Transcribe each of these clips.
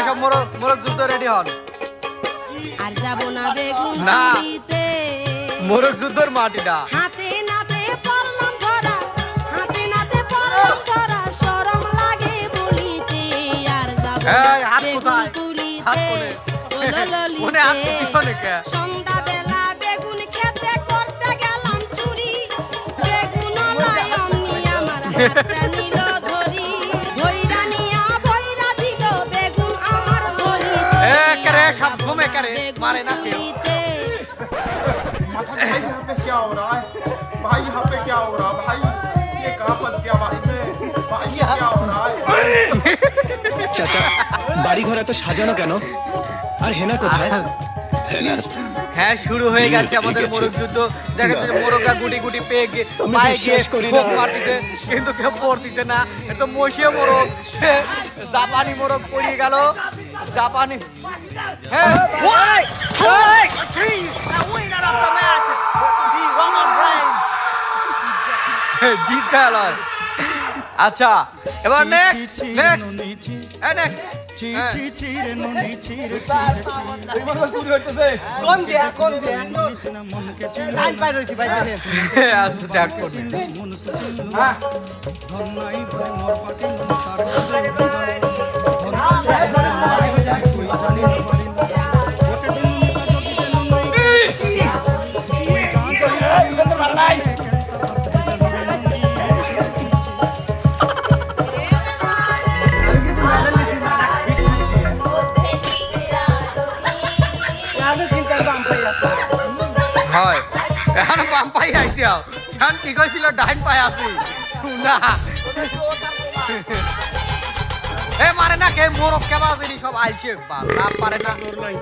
সব মোরগ যুদ্ধ রেডি হন। আর যাব না বেগুন না। বাড়িতে, মোরগ যুদ্ধর মাটিটা হাতে নাতে পড়লাম ধরা, হাতে নাতে পড়লাম ধরা, শরম লাগে বলিতে। আর যাব এই, না হাত বেগুন কোথায়? হাত তুলিতে, কোনে? মনে হাত পিছনে কে? সন্ধ্যাবেলা বেগুন খেতে করতে গেলাম চুরি, বেগুন নাই অমনি আমার হাতটা নিল ধরি, ধইরা নিয়া ভইরা দিল বেগুন আমার ধরিতে। এ করে সব ঘুমে করে মারে না কেউ। भाई यहाँ पे क्या हो रहा है? भाई यहाँ पे क्या हो रहा है? भाई ये कहाँ फंस गया भाई मैं? भाई ये क्या हो रहा है? চাচা বাড়ি ঘর এত সাজানো কেন? আর হেনা কোথায়? হ্যাঁ, শুরু হয়ে গেছে আমাদের মোরগ যুদ্ধ। দেখা যাচ্ছে যে মোরগরা গুটি গুটি পেয়ে গিয়ে পায়ে গিয়ে বিশ্বাস করি না। ঠোক মারতেছে, কিন্তু কেউ পড়তেছে না। এ তো মশিয়ে মোরগ, জাপানি মোরগ পড়িয়ে গেল। জাপানি হ্যাঁ জিত গেল। আচ্ছা, এবার নেক্সট নেক্সট নেক্সট আচ্ছা, ত্যাগ করবে। হয় এখন বাম পাই আইছি আও শান কি কইছিল ডাইন পাই আছি না এ মারে না কে মোরক কে বাজেনি সব আইছে বাবা পারে না দূর নাই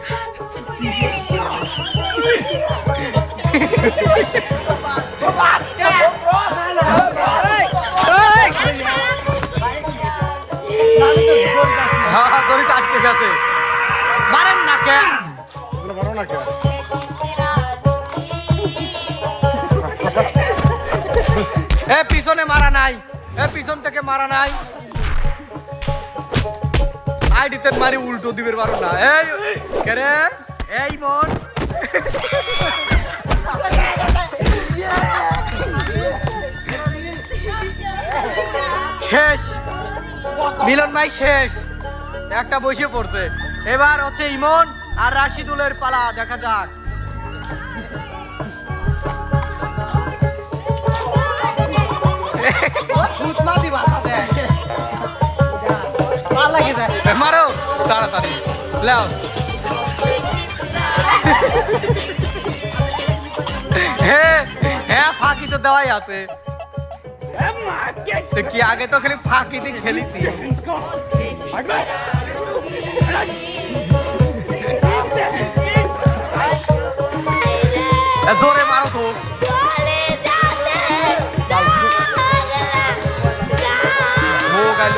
হ্যাঁ দড়ি আটকে গেছে মারেন না কে मारो ना क्या? এ পিছনে মারা নাই এ পিছন থেকে মারা নাই সাইডতে মারি উল্টো দিবের পারো না এই কেরে এই মন শেষ মিলন ভাই শেষ একটা বসে পড়ছে এবার হচ্ছে ইমন আর রাশিদুলের পালা দেখা যাক মারো তাড়াতাড়ি লাও হ্যাঁ হ্যাঁ ফাঁকি তো দেওয়াই আছে তো কি আগে তো খালি ফাঁকি দিয়ে খেলেছি জোরে মারো তো ও গেল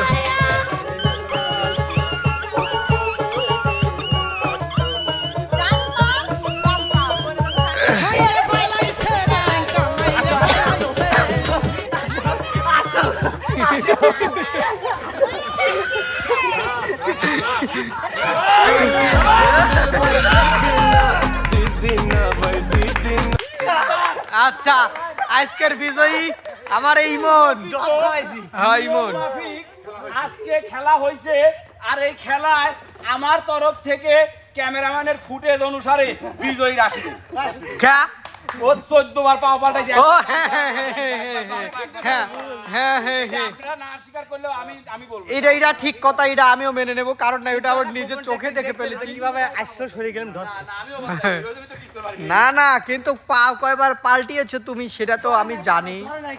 আচ্ছা আজকের বিজয়ী আমার ইমন হ্যাঁ ইমন আজকে খেলা হয়েছে আর এই খেলায় আমার তরফ থেকে ক্যামেরাম্যানের ফুটেজ অনুসারে বিজয়ী রাশিদুল কে ও 14 বার পাও পাল্টাইছে ও হ্যাঁ হ্যাঁ হ্যাঁ হ্যাঁ হ্যাঁ হ্যাঁ আপনারা না স্বীকার করলেও আমি বলবো এটা ঠিক কথা এটা আমিও মেনে নেব কারণ না এটা আমার নিজের চোখে দেখে ফেলেছি কিভাবে আসলো সরে গেলাম না আমিও বলবো বিরোধী তো ঠিক করতে পারি না না কিন্তু পা কয়বার পাল্টিয়েছো তুমি সেটা তো আমি জানি